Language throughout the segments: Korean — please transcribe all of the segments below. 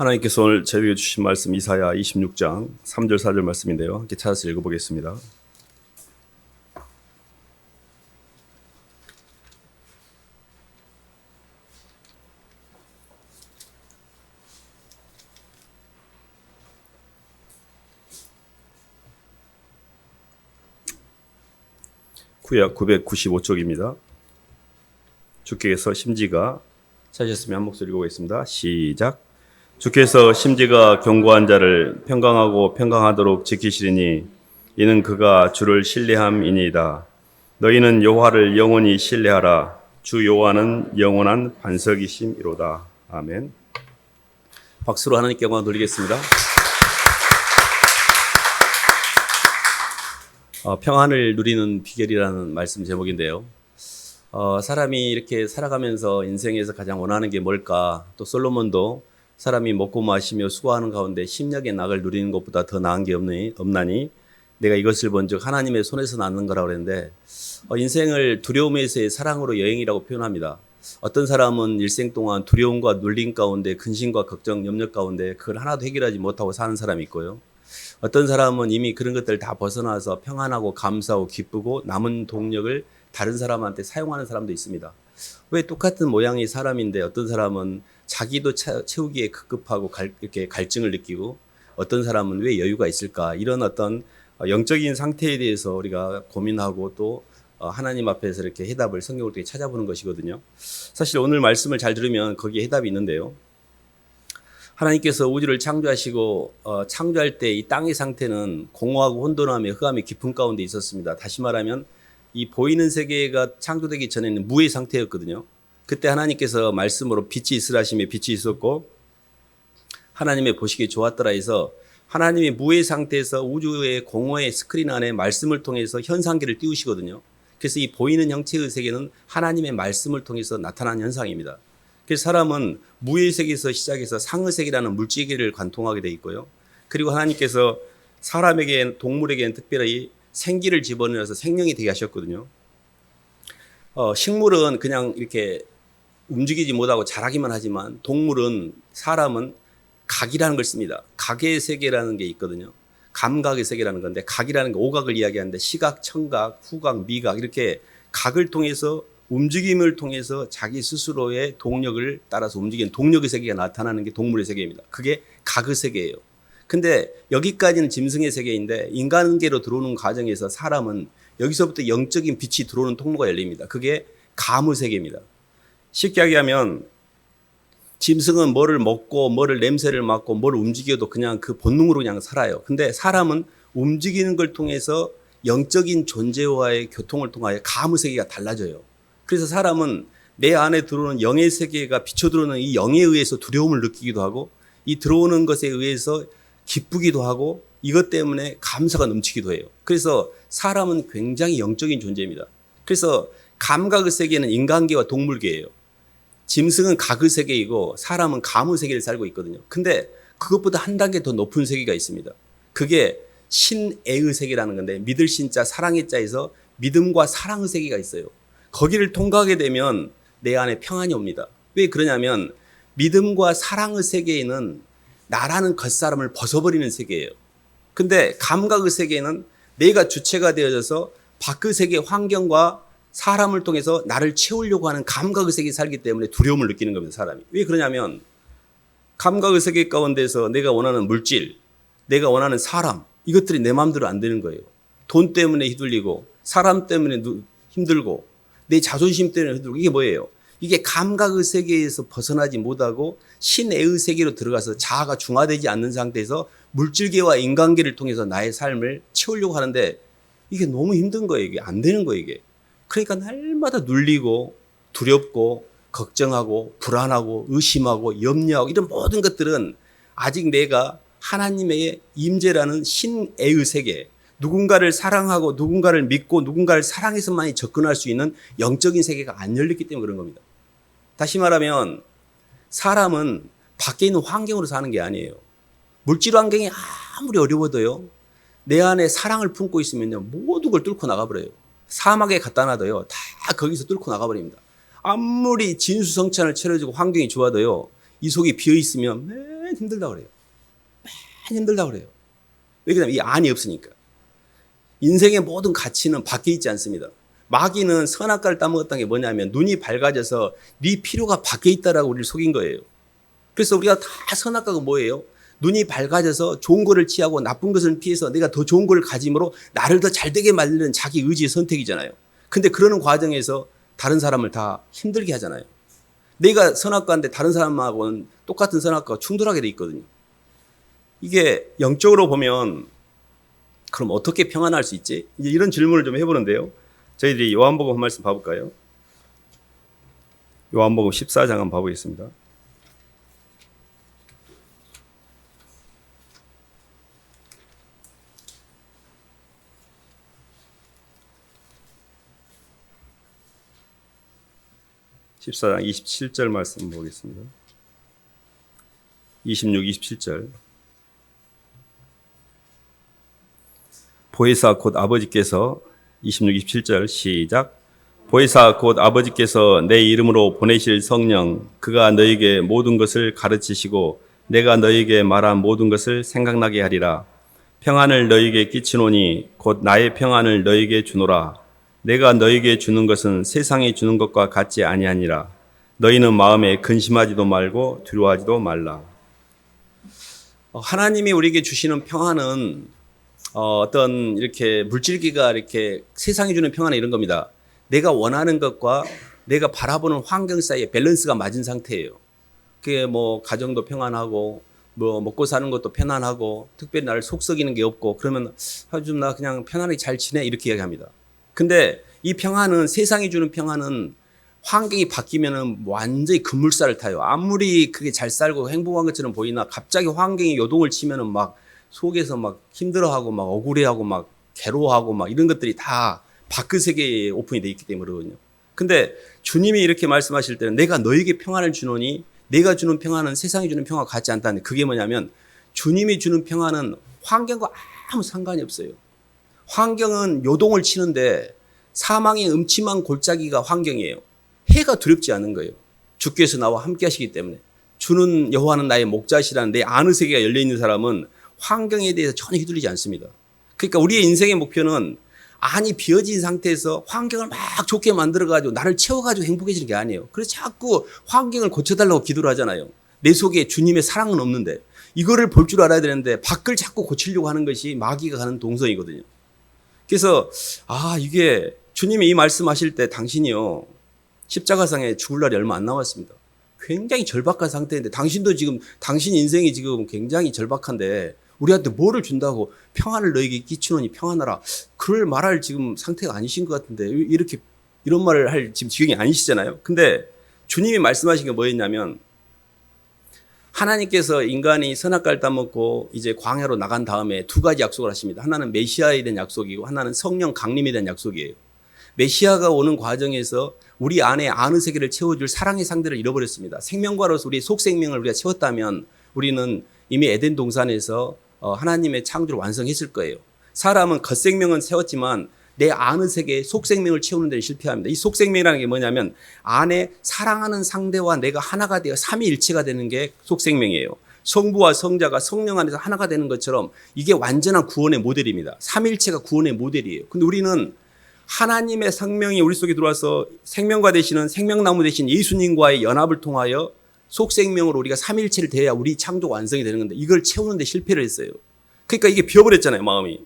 하나님께서 오늘 저에게 주신 말씀 이사야 26장 3절 4절 말씀인데요. 함께 찾아서 읽어보겠습니다. 구약 995쪽입니다. 주께서 심지가 찾으셨으면 한 목소리 읽어보겠습니다. 시작. 주께서 심지가 견고한 자를 평강하고 평강하도록 지키시리니 이는 그가 주를 신뢰함이니이다. 너희는 여호와를 영원히 신뢰하라. 주 여호와는 영원한 반석이심이로다. 아멘. 박수로 하나님께 영광 돌리겠습니다. 평안을 누리는 비결이라는 말씀 제목인데요. 사람이 이렇게 살아가면서 인생에서 가장 원하는 게 뭘까? 또 솔로몬도 사람이 먹고 마시며 수고하는 가운데 심령의 낙을 누리는 것보다 더 나은 게 없나니 내가 이것을 본즉 하나님의 손에서 낳는 거라고 그랬는데, 인생을 두려움에서의 사랑으로 여행이라고 표현합니다. 어떤 사람은 일생 동안 두려움과 눌림 가운데 근심과 걱정, 염려 가운데 그걸 하나도 해결하지 못하고 사는 사람이 있고요. 어떤 사람은 이미 그런 것들 다 벗어나서 평안하고 감사하고 기쁘고 남은 동력을 다른 사람한테 사용하는 사람도 있습니다. 왜 똑같은 모양의 사람인데 어떤 사람은 자기도 채우기에 급급하고 이렇게 갈증을 느끼고 어떤 사람은 왜 여유가 있을까? 이런 어떤 영적인 상태에 대해서 우리가 고민하고 또 하나님 앞에서 이렇게 해답을 성경을 통해 찾아보는 것이거든요. 사실 오늘 말씀을 잘 들으면 거기에 해답이 있는데요. 하나님께서 우주를 창조하시고 창조할 때 이 땅의 상태는 공허하고 혼돈함에 흑암의 깊은 가운데 있었습니다. 다시 말하면 이 보이는 세계가 창조되기 전에는 무의 상태였거든요. 그때 하나님께서 말씀으로 빛이 있으라 하시며 빛이 있었고 하나님의 보시기에 좋았더라 해서 하나님의 무의 상태에서 우주의 공허의 스크린 안에 말씀을 통해서 현상계를 띄우시거든요. 그래서 이 보이는 형체의 세계는 하나님의 말씀을 통해서 나타난 현상입니다. 그래서 사람은 무의 세계에서 시작해서 상의 세계라는 물질계를 관통하게 돼 있고요. 그리고 하나님께서 사람에게 동물에게는 특별히 생기를 집어넣어서 생명이 되게 하셨거든요. 식물은 그냥 이렇게 움직이지 못하고 자라기만 하지만 동물은 사람은 각이라는 걸 씁니다. 각의 세계라는 게 있거든요. 감각의 세계라는 건데 각이라는 게 오각을 이야기하는데 시각, 청각, 후각, 미각 이렇게 각을 통해서 움직임을 통해서 자기 스스로의 동력을 따라서 움직이는 동력의 세계가 나타나는 게 동물의 세계입니다. 그게 각의 세계예요. 근데 여기까지는 짐승의 세계인데 인간계로 들어오는 과정에서 사람은 여기서부터 영적인 빛이 들어오는 통로가 열립니다. 그게 감의 세계입니다. 쉽게 얘기하면 짐승은 뭐를 먹고 뭐를 냄새를 맡고 뭐를 움직여도 그냥 그 본능으로 그냥 살아요. 근데 사람은 움직이는 걸 통해서 영적인 존재와의 교통을 통하여 감의 세계가 달라져요. 그래서 사람은 내 안에 들어오는 영의 세계가 비춰 들어오는 이 영에 의해서 두려움을 느끼기도 하고 이 들어오는 것에 의해서 기쁘기도 하고 이것 때문에 감사가 넘치기도 해요. 그래서 사람은 굉장히 영적인 존재입니다. 그래서 감각의 세계는 인간계와 동물계예요. 짐승은 각의 세계이고 사람은 감의 세계를 살고 있거든요. 근데 그것보다 한 단계 더 높은 세계가 있습니다. 그게 신애의 세계라는 건데 믿을 신자 사랑의 자에서 믿음과 사랑의 세계가 있어요. 거기를 통과하게 되면 내 안에 평안이 옵니다. 왜 그러냐면 믿음과 사랑의 세계에는 나라는 겉사람을 벗어버리는 세계예요. 근데 감각의 세계는 내가 주체가 되어져서 밖의 세계 환경과 사람을 통해서 나를 채우려고 하는 감각의 세계에 살기 때문에 두려움을 느끼는 겁니다. 사람이. 왜 그러냐면 감각의 세계 가운데서 내가 원하는 물질, 내가 원하는 사람 이것들이 내 마음대로 안 되는 거예요. 돈 때문에 휘둘리고 사람 때문에 힘들고 내 자존심 때문에 휘둘리고 이게 뭐예요? 이게 감각의 세계에서 벗어나지 못하고 신애의 세계로 들어가서 자아가 중화되지 않는 상태에서 물질계와 인간계를 통해서 나의 삶을 채우려고 하는데 이게 너무 힘든 거예요. 이게 안 되는 거예요. 이게. 그러니까 날마다 눌리고 두렵고 걱정하고 불안하고 의심하고 염려하고 이런 모든 것들은 아직 내가 하나님의 임재라는 신애의 세계, 누군가를 사랑하고 누군가를 믿고 누군가를 사랑해서만이 접근할 수 있는 영적인 세계가 안 열렸기 때문에 그런 겁니다. 다시 말하면 사람은 밖에 있는 환경으로 사는 게 아니에요. 물질 환경이 아무리 어려워도요. 내 안에 사랑을 품고 있으면요. 모든 걸 뚫고 나가버려요. 사막에 갖다 놔도요. 다 거기서 뚫고 나가버립니다. 아무리 진수성찬을 차려주고 환경이 좋아도요. 이 속이 비어있으면 힘들다 그래요. 맨 힘들다 그래요. 왜 그러냐면 이 안이 없으니까. 인생의 모든 가치는 밖에 있지 않습니다. 마귀는 선악과를 따먹었다는 게 뭐냐면 눈이 밝아져서 네 필요가 밖에 있다라고 우리를 속인 거예요. 그래서 우리가 다 선악과가 뭐예요? 눈이 밝아져서 좋은 거를 취하고 나쁜 것을 피해서 내가 더 좋은 걸 가짐으로 나를 더 잘되게 만드는 자기 의지의 선택이잖아요. 근데 그러는 과정에서 다른 사람을 다 힘들게 하잖아요. 내가 선악과인데 다른 사람하고는 똑같은 선악과가 충돌하게 돼 있거든요. 이게 영적으로 보면 그럼 어떻게 평안할 수 있지? 이제 이런 질문을 좀 해보는데요. 저희들이 요한복음 한 말씀 봐볼까요? 요한복음 14장 한번 봐보겠습니다. (14장) 27절 말씀 보겠습니다. 26, 27절. 보혜사 곧 아버지께서 26, 27절 시작. 보혜사 곧 아버지께서 내 이름으로 보내실 성령 그가 너에게 모든 것을 가르치시고 내가 너에게 말한 모든 것을 생각나게 하리라. 평안을 너에게 끼치노니 곧 나의 평안을 너에게 주노라. 내가 너에게 주는 것은 세상이 주는 것과 같지 아니하니라. 너희는 마음에 근심하지도 말고 두려워하지도 말라. 하나님이 우리에게 주시는 평안은 어떤 이렇게 물질기가 이렇게 세상이 주는 평안은 이런 겁니다. 내가 원하는 것과 내가 바라보는 환경 사이에 밸런스가 맞은 상태예요. 그게 뭐 가정도 평안하고 뭐 먹고 사는 것도 편안하고 특별히 나를 속썩이는 게 없고 그러면 좀 나 그냥 편안하게 잘 지내 이렇게 이야기합니다. 근데 이 평안은 세상이 주는 평안은 환경이 바뀌면은 완전히 급물살을 타요. 아무리 그게 잘 살고 행복한 것처럼 보이나 갑자기 환경이 요동을 치면은 막 속에서 막 힘들어하고 막 억울해하고 막 괴로워하고 막 이런 것들이 다 밖의 세계에 오픈이 돼 있기 때문에 그러거든요. 근데 주님이 이렇게 말씀하실 때는 내가 너에게 평안을 주노니 내가 주는 평안은 세상이 주는 평안과 같지 않다는데 그게 뭐냐면 주님이 주는 평안은 환경과 아무 상관이 없어요. 환경은 요동을 치는데 사망의 음침한 골짜기가 환경이에요. 해가 두렵지 않은 거예요. 주께서 나와 함께 하시기 때문에. 주는 여호와는 나의 목자시라는 내 안의 세계가 열려있는 사람은 환경에 대해서 전혀 휘둘리지 않습니다. 그러니까 우리의 인생의 목표는 안이 비어진 상태에서 환경을 막 좋게 만들어가지고 나를 채워가지고 행복해지는 게 아니에요. 그래서 자꾸 환경을 고쳐달라고 기도를 하잖아요. 내 속에 주님의 사랑은 없는데 이거를 볼 줄 알아야 되는데 밖을 자꾸 고치려고 하는 것이 마귀가 가는 동선이거든요. 그래서 이게 주님이 이 말씀하실 때 당신이요 십자가상에 죽을 날이 얼마 안 남았습니다. 굉장히 절박한 상태인데 당신도 지금 당신 인생이 지금 굉장히 절박한데 우리한테 뭐를 준다고 평안을 너에게 끼치노니 평안하라. 그럴 말할 지금 상태가 아니신 것 같은데 이렇게 이런 말을 할 지금 지경이 아니시잖아요. 근데 주님이 말씀하신 게 뭐였냐면 하나님께서 인간이 선악과를 따먹고 이제 광야로 나간 다음에 두 가지 약속을 하십니다. 하나는 메시아에 대한 약속이고 하나는 성령 강림에 대한 약속이에요. 메시아가 오는 과정에서 우리 안에 안의 세계를 채워줄 사랑의 상대를 잃어버렸습니다. 생명과로서 우리의 속생명을 우리가 채웠다면 우리는 이미 에덴 동산에서 하나님의 창조를 완성했을 거예요. 사람은 겉생명은 채웠지만 내 안의 세계에 속생명을 채우는 데 실패합니다. 이 속생명이라는 게 뭐냐면 안에 사랑하는 상대와 내가 하나가 되어 삼위일체가 되는 게 속생명이에요. 성부와 성자가 성령 안에서 하나가 되는 것처럼 이게 완전한 구원의 모델입니다. 삼위일체가 구원의 모델이에요. 근데 우리는 하나님의 생명이 우리 속에 들어와서 생명과 되시는 생명나무 되신 예수님과의 연합을 통하여 속생명으로 우리가 삼위일체를 대해야 우리 창조 완성이 되는 건데 이걸 채우는 데 실패를 했어요. 그러니까 이게 비어버렸잖아요, 마음이.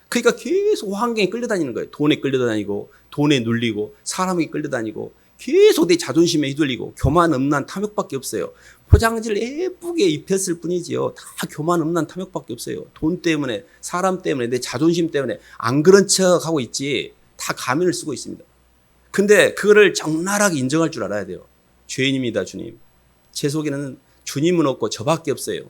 그러니까 계속 환경에 끌려다니는 거예요. 돈에 끌려다니고 돈에 눌리고 사람에게 끌려다니고 계속 내 자존심에 휘둘리고 교만 음란 탐욕밖에 없어요. 포장지를 예쁘게 입혔을 뿐이지요. 다 교만 음란 탐욕밖에 없어요. 돈 때문에 사람 때문에 내 자존심 때문에 안 그런 척하고 있지 다 가면을 쓰고 있습니다. 근데 그거를 적나라하게 인정할 줄 알아야 돼요. 죄인입니다, 주님. 제 속에는 주님은 없고 저밖에 없어요.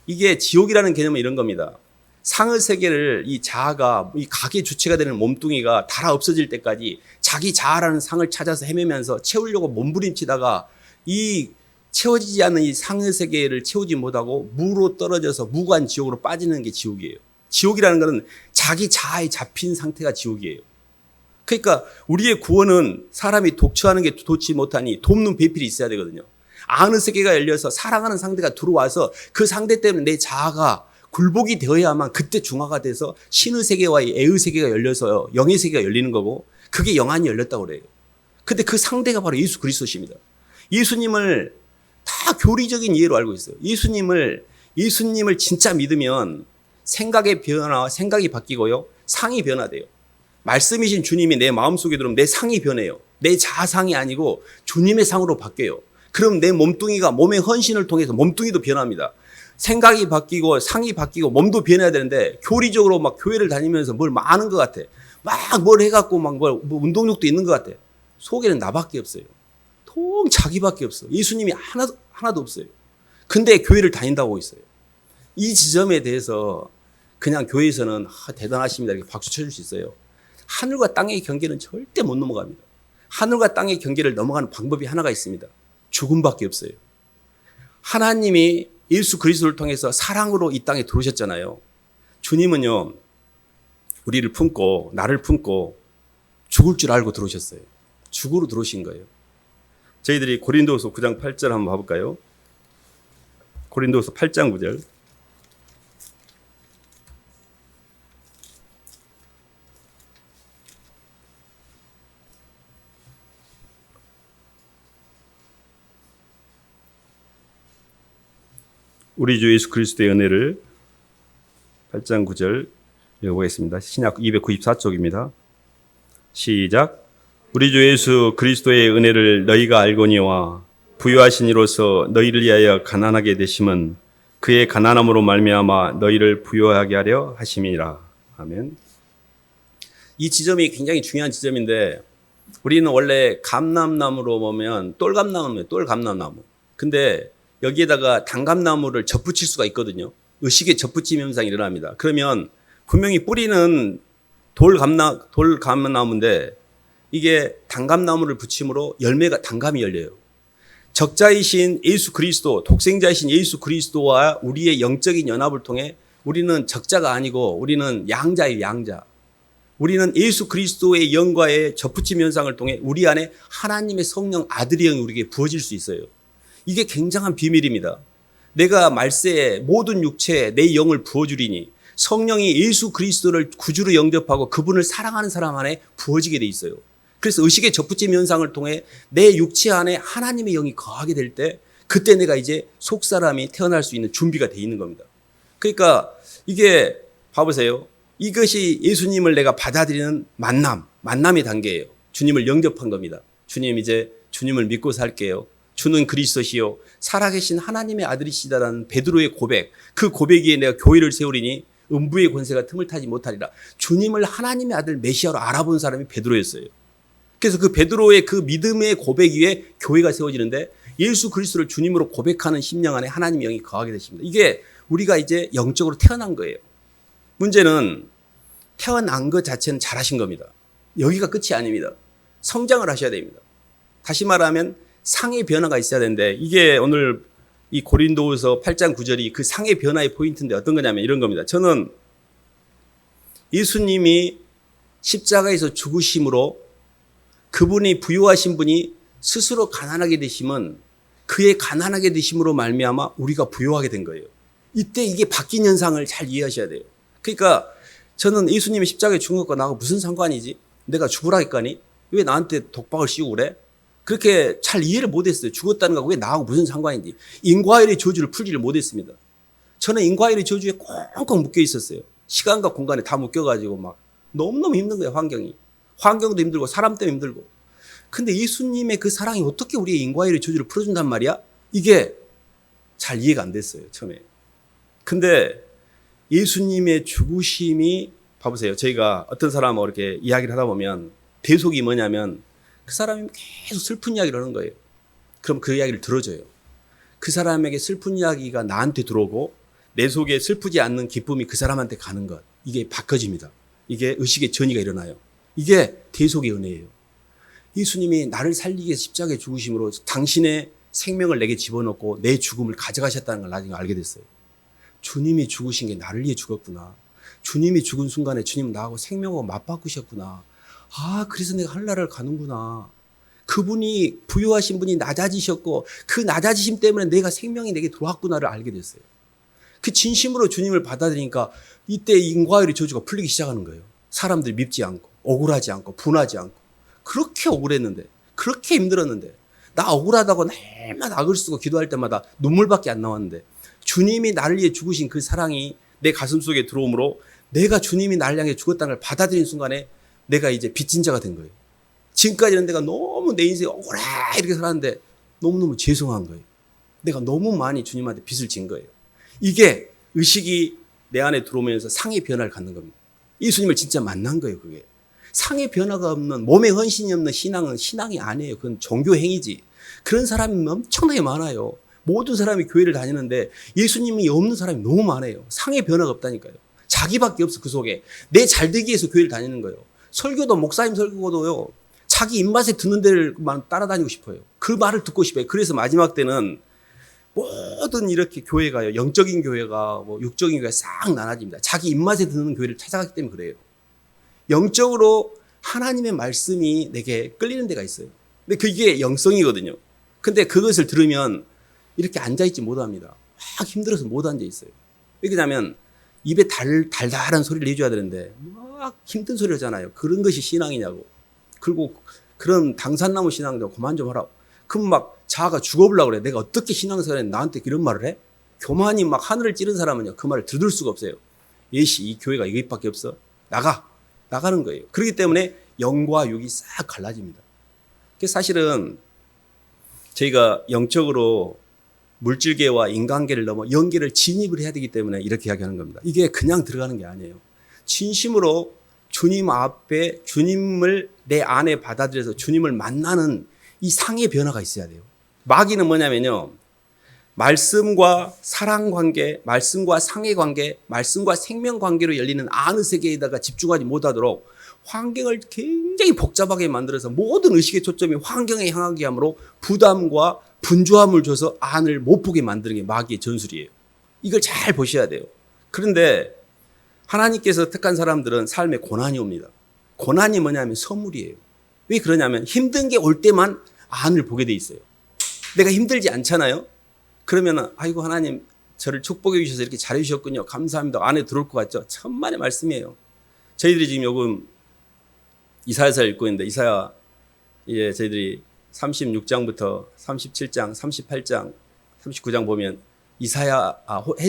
이게 지옥이라는 개념은 이런 겁니다. 상의 세계를 이 자아가 이 각의 주체가 되는 몸뚱이가 달아 없어질 때까지 자기 자아라는 상을 찾아서 헤매면서 채우려고 몸부림치다가 이 채워지지 않는 이 상의 세계를 채우지 못하고 무로 떨어져서 무관 지옥으로 빠지는 게 지옥이에요. 지옥이라는 것은 자기 자아에 잡힌 상태가 지옥이에요. 그러니까 우리의 구원은 사람이 독처하는 게 좋지 못하니 돕는 배필이 있어야 되거든요. 아는 세계가 열려서 사랑하는 상대가 들어와서 그 상대 때문에 내 자아가 굴복이 되어야만 그때 중화가 돼서 신의 세계와의 애의 세계가 열려서 영의 세계가 열리는 거고 그게 영안이 열렸다고 그래요. 근데 그 상대가 바로 예수 그리스도십니다. 예수님을 다 교리적인 이해로 알고 있어요. 예수님을 진짜 믿으면 생각의 변화, 생각이 바뀌고요. 상이 변화돼요. 말씀이신 주님이 내 마음속에 들어오면 내 상이 변해요. 내 자상이 아니고 주님의 상으로 바뀌어요. 그럼 내 몸뚱이가 몸의 헌신을 통해서 몸뚱이도 변합니다. 생각이 바뀌고 상이 바뀌고 몸도 변해야 되는데 교리적으로 막 교회를 다니면서 뭘 많은 것 같아. 막 뭘 해갖고 막 뭐 운동력도 있는 것 같아. 속에는 나밖에 없어요. 통 자기밖에 없어. 예수님이 하나도 없어요. 근데 교회를 다닌다고 있어요. 이 지점에 대해서 그냥 교회에서는 대단하십니다 이렇게 박수 쳐줄 수 있어요. 하늘과 땅의 경계는 절대 못 넘어갑니다. 하늘과 땅의 경계를 넘어가는 방법이 하나가 있습니다. 죽음밖에 없어요. 하나님이 예수 그리스도를 통해서 사랑으로 이 땅에 들어오셨잖아요. 주님은요, 우리를 품고 나를 품고 죽을 줄 알고 들어오셨어요. 죽으러 들어오신 거예요. 저희들이 고린도후서 9장 8절 한번 봐볼까요? 고린도후서 8장 9절. 우리 주 예수 그리스도의 은혜를 8장 9절 읽어보겠습니다. 신약 294쪽입니다. 시작. 우리 주 예수 그리스도의 은혜를 너희가 알거니와 부유하신 이로서 너희를 위하여 가난하게 되심은 그의 가난함으로 말미암아 너희를 부유하게 하려 하심이라. 아멘. 이 지점이 굉장히 중요한 지점인데 우리는 원래 감람나무로 보면 똘감나무예요. 똘감나무. 근데 여기에다가 단감나무를 접붙일 수가 있거든요. 의식의 접붙임 현상이 일어납니다. 그러면 분명히 뿌리는 돌감나무인데 이게 단감나무를 붙임으로 열매가 단감이 열려요. 적자이신 예수 그리스도, 독생자이신 예수 그리스도와 우리의 영적인 연합을 통해 우리는 적자가 아니고 우리는 양자예요, 양자. 우리는 예수 그리스도의 영과의 접붙임 현상을 통해 우리 안에 하나님의 성령 아들의 영이 우리에게 부어질 수 있어요. 이게 굉장한 비밀입니다. 내가 말세에 모든 육체에 내 영을 부어주리니 성령이 예수 그리스도를 구주로 영접하고 그분을 사랑하는 사람 안에 부어지게 돼 있어요. 그래서 의식의 접붙임 현상을 통해 내 육체 안에 하나님의 영이 거하게 될 때 그때 내가 이제 속사람이 태어날 수 있는 준비가 돼 있는 겁니다. 그러니까 이게 봐보세요. 이것이 예수님을 내가 받아들이는 만남의 단계예요. 주님을 영접한 겁니다. 주님 이제 주님을 믿고 살게요. 주는 그리스도시요 살아계신 하나님의 아들이시다라는 베드로의 고백, 그 고백 위에 내가 교회를 세우리니 음부의 권세가 틈을 타지 못하리라. 주님을 하나님의 아들 메시아로 알아본 사람이 베드로였어요. 그래서 그 베드로의 그 믿음의 고백 위에 교회가 세워지는데 예수 그리스도를 주님으로 고백하는 심령 안에 하나님의 영이 거하게 되십니다. 이게 우리가 이제 영적으로 태어난 거예요. 문제는 태어난 것 자체는 잘하신 겁니다. 여기가 끝이 아닙니다. 성장을 하셔야 됩니다. 다시 말하면 상의 변화가 있어야 되는데 이게 오늘 이 고린도후서 8장 9절이 그 상의 변화의 포인트인데 어떤 거냐면 이런 겁니다. 저는 예수님이 십자가에서 죽으심으로 그분이 부유하신 분이 스스로 가난하게 되심은 그의 가난하게 되심으로 말미암아 우리가 부유하게 된 거예요. 이때 이게 바뀐 현상을 잘 이해하셔야 돼요. 그러니까 저는 예수님이 십자가에 죽은 것과 나하고 무슨 상관이지? 내가 죽으라 했거니? 왜 나한테 독박을 씌우고 그래? 그렇게 잘 이해를 못했어요. 죽었다는 거 왜 나하고 무슨 상관인지. 인과일의 저주를 풀지를 못했습니다. 저는 인과일의 저주에 꽁꽁 묶여 있었어요. 시간과 공간에 다 묶여가지고 막 너무너무 힘든 거예요. 환경도 힘들고 사람 때문에 힘들고. 근데 예수님의 그 사랑이 어떻게 우리의 인과일의 저주를 풀어준단 말이야? 이게 잘 이해가 안 됐어요. 처음에. 근데 예수님의 죽으심이 봐보세요. 저희가 어떤 사람하고 이렇게 이야기를 하다 보면 대속이 뭐냐면 그 사람이 계속 슬픈 이야기를 하는 거예요. 그럼 그 이야기를 들어줘요. 그 사람에게 슬픈 이야기가 나한테 들어오고 내 속에 슬프지 않는 기쁨이 그 사람한테 가는 것. 이게 바꿔집니다. 이게 의식의 전이가 일어나요. 이게 대속의 은혜예요. 예수님이 나를 살리기 위해서 십자가에 죽으심으로 당신의 생명을 내게 집어넣고 내 죽음을 가져가셨다는 걸 나중에 알게 됐어요. 주님이 죽으신 게 나를 위해 죽었구나. 주님이 죽은 순간에 주님 나하고 생명하고 맞바꾸셨구나. 아, 그래서 내가 하늘나라를 가는구나. 그분이 부유하신 분이 낮아지셨고 그 낮아지심 때문에 내가 생명이 내게 들어왔구나를 알게 됐어요. 그 진심으로 주님을 받아들이니까 이때 인과율의 저주가 풀리기 시작하는 거예요. 사람들 밉지 않고 억울하지 않고 분하지 않고. 그렇게 억울했는데 그렇게 힘들었는데 나 억울하다고 날마다 악을 쓰고 기도할 때마다 눈물밖에 안 나왔는데 주님이 나를 위해 죽으신 그 사랑이 내 가슴 속에 들어오므로 내가 주님이 나를 향해 죽었다는 걸 받아들이는 순간에 내가 이제 빚진 자가 된 거예요. 지금까지는 내가 너무 내 인생에 억울해 이렇게 살았는데 너무너무 죄송한 거예요. 내가 너무 많이 주님한테 빚을 진 거예요. 이게 의식이 내 안에 들어오면서 상의 변화를 갖는 겁니다. 예수님을 진짜 만난 거예요. 그게 상의 변화가 없는 몸에 헌신이 없는 신앙은 신앙이 아니에요. 그건 종교 행위지. 그런 사람이 엄청나게 많아요. 모든 사람이 교회를 다니는데 예수님이 없는 사람이 너무 많아요. 상의 변화가 없다니까요. 자기밖에 없어. 그 속에 내 잘되기 위해서 교회를 다니는 거예요. 설교도 목사님 설교도요. 자기 입맛에 드는 데를만 따라다니고 싶어요. 그 말을 듣고 싶어요. 그래서 마지막 때는 모든 이렇게 교회가요. 영적인 교회가 뭐 육적인 교회가 싹 나눠집니다. 자기 입맛에 드는 교회를 찾아가기 때문에 그래요. 영적으로 하나님의 말씀이 내게 끌리는 데가 있어요. 근데 그게 영성이거든요. 근데 그것을 들으면 이렇게 앉아있지 못합니다. 막 힘들어서 못 앉아있어요. 왜 그러냐면 입에 달달한 소리를 내줘야 되는데 막 힘든 소리 하잖아요. 그런 것이 신앙이냐고. 그리고 그런 당산나무 신앙도 그만 좀 하라고. 그럼 막 자아가 죽어보려고 그래. 내가 어떻게 신앙생활에 나한테 이런 말을 해? 교만이 막 하늘을 찌른 사람은요. 그 말을 들을 수가 없어요. 예시 이 교회가 이것밖에 없어? 나가는 거예요. 그렇기 때문에 영과 육이 싹 갈라집니다. 그래서 사실은 저희가 영적으로 물질계와 인간계를 넘어 영계를 진입을 해야 되기 때문에 이렇게 이야기하는 겁니다. 이게 그냥 들어가는 게 아니에요. 진심으로 주님 앞에 주님을 내 안에 받아들여서 주님을 만나는 이 상의 변화가 있어야 돼요. 마귀는 뭐냐면요. 말씀과 사랑 관계, 말씀과 상의 관계, 말씀과 생명 관계로 열리는 안의 세계에다가 집중하지 못하도록 환경을 굉장히 복잡하게 만들어서 모든 의식의 초점이 환경에 향하게 하므로 부담과 분주함을 줘서 안을 못 보게 만드는 게 마귀의 전술이에요. 이걸 잘 보셔야 돼요. 그런데 하나님께서 택한 사람들은 삶에 고난이 옵니다. 고난이 뭐냐면 선물이에요. 왜 그러냐면 힘든 게 올 때만 안을 보게 돼 있어요. 내가 힘들지 않잖아요. 그러면 아이고 하나님 저를 축복해 주셔서 이렇게 잘해 주셨군요. 감사합니다. 안에 들어올 것 같죠. 천만의 말씀이에요. 저희들이 지금 요금 이사야서를 읽고 있는데 이사야 저희들이 36장부터 37장, 38장, 39장 보면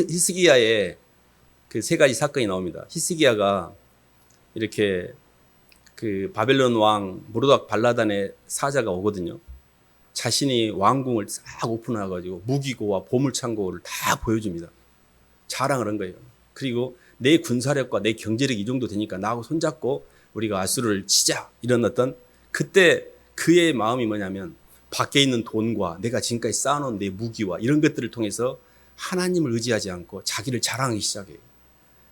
히스기야의 그 세 가지 사건이 나옵니다. 히스기야가 이렇게 그 바벨론 왕 모르닥 발라단의 사자가 오거든요. 자신이 왕궁을 싹 오픈해가지고 무기고와 보물창고를 다 보여줍니다. 자랑을 한 거예요. 그리고 내 군사력과 내 경제력이 이 정도 되니까 나하고 손잡고 우리가 아수르를 치자. 이런 어떤 그때 그의 마음이 뭐냐면 밖에 있는 돈과 내가 지금까지 쌓아놓은 내 무기와 이런 것들을 통해서 하나님을 의지하지 않고 자기를 자랑하기 시작해요.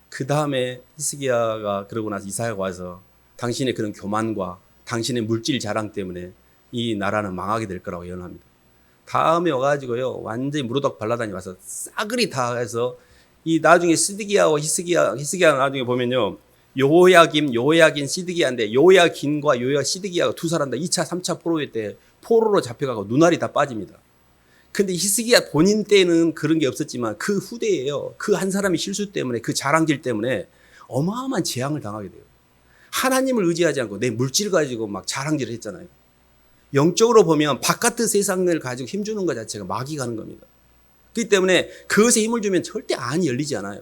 그 다음에 히스기야가 그러고 나서 이사야가 와서 당신의 그런 교만과 당신의 물질 자랑 때문에 이 나라는 망하게 될 거라고 예언합니다. 다음에 와가지고요 완전히 무로닥 발라단이 와서 싸그리 다 해서 이 나중에 시드기야와 히스기야 나중에 보면요 요호야긴 시드기야인데 요호야긴과 시드기야가 두 사람 다 2차 3차 포로일 때 포로로 잡혀가고 눈알이 다 빠집니다. 근데 히스기야 본인 때는 그런 게 없었지만 그 후대에요. 그 한 사람의 실수 때문에 그 자랑질 때문에 어마어마한 재앙을 당하게 돼요. 하나님을 의지하지 않고 내 물질 가지고 막 자랑질을 했잖아요. 영적으로 보면 바깥의 세상을 가지고 힘주는 것 자체가 마귀가 하는 겁니다. 그렇기 때문에 그것에 힘을 주면 절대 안이 열리지 않아요.